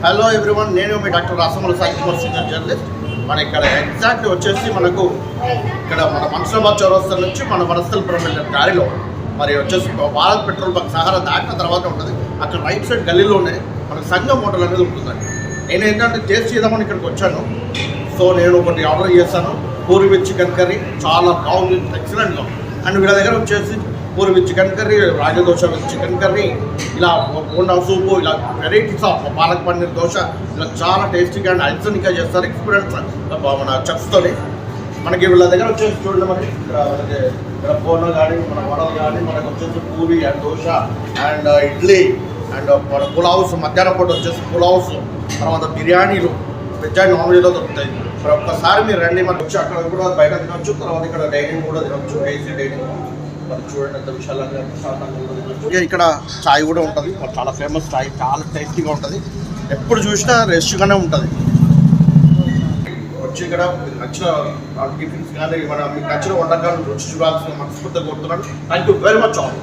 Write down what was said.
Hello everyone, నేను మీ doctor Rasamala Sai Kumar, senior journalist. మన ఇక్కడ ఎగ్జాక్ట్ వచ్చేసి మనకు ఇక్కడ మన మనసులాబాద్ చౌరస్తా నుంచి మన వనస్థలపురం వెళ్ళే దారిలో మరి వచ్చేసి భారత్ పెట్రోల్ బంక్ సహారా దాటిన తర్వాత ఉంటుంది. అక్కడ రైట్ సైడ్ గల్లీలోనే మనకు సంగం హోటల్ అనేది ఉంటుందండి. నేను ఏంటంటే టేస్ట్ చేద్దామని ఇక్కడికి వచ్చాను. సో నేను ఒకటి ఆర్డర్ చేశాను, పూరి విత్ చికెన్ కర్రీ. చాలా బాగుంది, ఎక్సలెంట్గా. అండ్ వీళ్ళ దగ్గర వచ్చేసి పూరి విత్ చికెన్ కర్రీ, రాజదోశ విత్ చికెన్ కర్రీ, ఇలా బోండా సూపు, ఇలా వెరైటీస్ ఆఫ్ పాలక్ పన్నీర్ దోశ, ఇలా చాలా టేస్టీగా అండ్ హైజీనిక్గా చేస్తారు. ఎక్స్పీరియన్స్ మన చెఫ్స్తోని. మనకి వీళ్ళ దగ్గర వచ్చేసి చూడండి, మనకి ఇక్కడ బోండా కానీ మన వడలు కానీ, మనకు వచ్చేసి puri and dosa and idli and మన పులావ్స్, మధ్యాహ్నం పూట వచ్చేసి పులావ్స్, తర్వాత బిర్యానీలు వెజ్ అండ్ నాన్ వెజ్లో దొరుకుతాయి. మరి ఒక్కసారి మీరు రండి, మనకు వచ్చి అక్కడ కూడా బయట తినొచ్చు, తర్వాత ఇక్కడ డైనింగ్ కూడా తినొచ్చు, ఏసీ డైనింగ్. మరి చూడండి ఎంత విశాలంగా ఇక్కడ చాయ్ కూడా ఉంటుంది. చాలా ఫేమస్ చాయ్, చాలా టేస్టీగా ఉంటుంది. ఎప్పుడు చూసినా రెస్ట్గానే ఉంటుంది. వచ్చి ఇక్కడ మీకు నచ్చిన టిఫిన్స్ కానీ మీకు నచ్చిన వంటకాలను రుచి చూడాల్సిన మనస్ఫూర్తిగా కోరుతున్నాను. Thank you very much all.